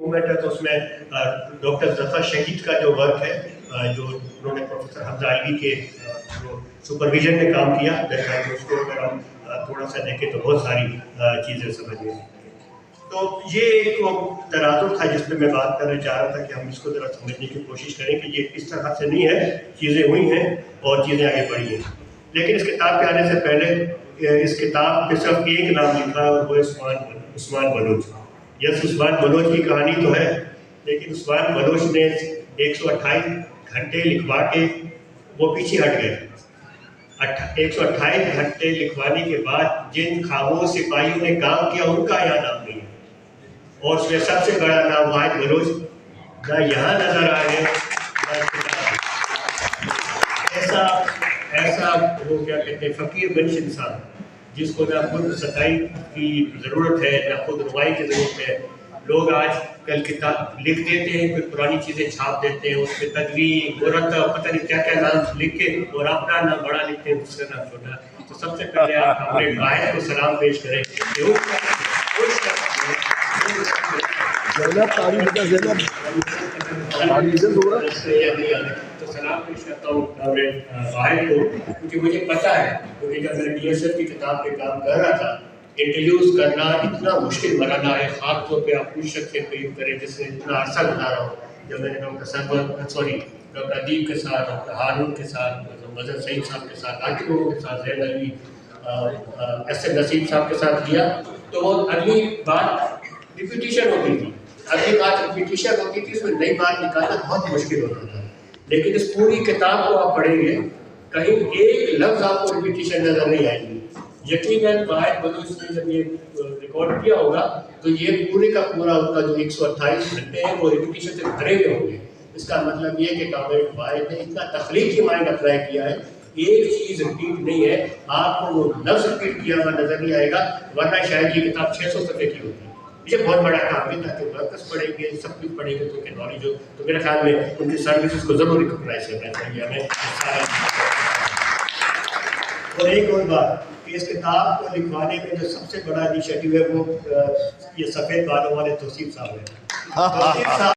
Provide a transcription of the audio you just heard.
Movement है तो उसमें डॉक्टर जफर शहीद का जो वर्क है, जो उन्होंने प्रोफेसर हमजा अलवी के जो सुपरविजन में काम किया, उसको अगर हम थोड़ा सा देखें तो बहुत सारी चीज़ें समझ में। तो ये एक तनाजुर था जिसमें मैं बात करना चाह रहा था कि हम इसको ज़रा समझने की कोशिश करें कि ये इस तरह से नहीं है, चीज़ें हुई हैं और चीज़ें आगे बढ़ी हैं। लेकिन इस किताब के आने से पहले इस किताब पे सिर्फ एक नाम लिखा है और वो उस्मान बलोच। यस, उस्मान बलोच की कहानी तो है, लेकिन उस्मान बलोच ने 128 घंटे लिखवा के वो पीछे हट गए। 128 घंटे लिखवाने के बाद जिन खामोश सिपाहियों ने काम किया उनका यहाँ नाम नहीं है, और उसमें सबसे बड़ा नाम वाहिद बलोच ना यहाँ नजर आ रहे। ऐसा वो क्या कहते हैं, फकीर बनिश इंसान जिसको ना खुद सताई की ज़रूरत है ना खुद रुवाई की ज़रूरत है। लोग आज कल किताब लिख देते हैं, फिर पुरानी चीज़ें छाप देते हैं, उसमें तदवीर मुरत्तब पता नहीं क्या क्या नाम लिख के और अपना नाम बड़ा लिखते हैं, दूसरा नाम छोटा। तो सबसे पहले आप हमारे वाहिद को सलाम पेश करें। तो सलाम पेश करता हूँ वाहिद को, क्योंकि मुझे पता है, क्योंकि जब मैं DSF की किताब पे काम कर रहा था, इंट्रोड्यूस करना इतना मुश्किल मरना है, खास तौर पे आप उस शख्स को यूज करें जिससे इतना अर्सा बता रहा हूँ। जब मैंने डॉक्टर अदीब के साथ, डॉक्टर हारून के साथ, मजहर सईद साहब के साथ, बाकी लोगों के साथ, जैन अलवी, SM नसीम साहब के साथ किया, तो वो अगली बात रिपीटिशन होती थी। उसमें नई बात निकालना बहुत मुश्किल होता था। लेकिन इस पूरी किताब को आप पढ़ेंगे, कहीं एक लफ्ज़ आपको रिपीटिशन नजर नहीं आएगी। यकीनन वाहिद बलोच ने जब ये रिकॉर्ड किया होगा तो ये पूरे का पूरा उनका जो 128 घंटे हैं वो रिपीटिशन से भरे हुए होंगे। इसका मतलब ये कि कामिल वाहिद ने इतना तख्लीकी माइंड अप्लाई किया है, एक चीज़ रिपीट नहीं है, आपको वो लफ्ज़ रिपीट किया हुआ नजर नहीं आएगा, वरना शायद ये किताब 600 सफ़े की होती है। ये बहुत बड़ा काम है, ताकि वर्कर्स पढ़ेंगे, सब कुछ पढ़ेंगे तो उनके नॉलेज हो, तो मेरे ख्याल में उनकी सर्विसेज को ज़रूर रिकॉग्नाइज करना चाहिए हमें। और एक और बात कि इस किताब को लिखवाने में जो सबसे बड़ा इनिशिएटिव है वो ये सफ़ेद बालों वाले तौसीफ साहब हैं।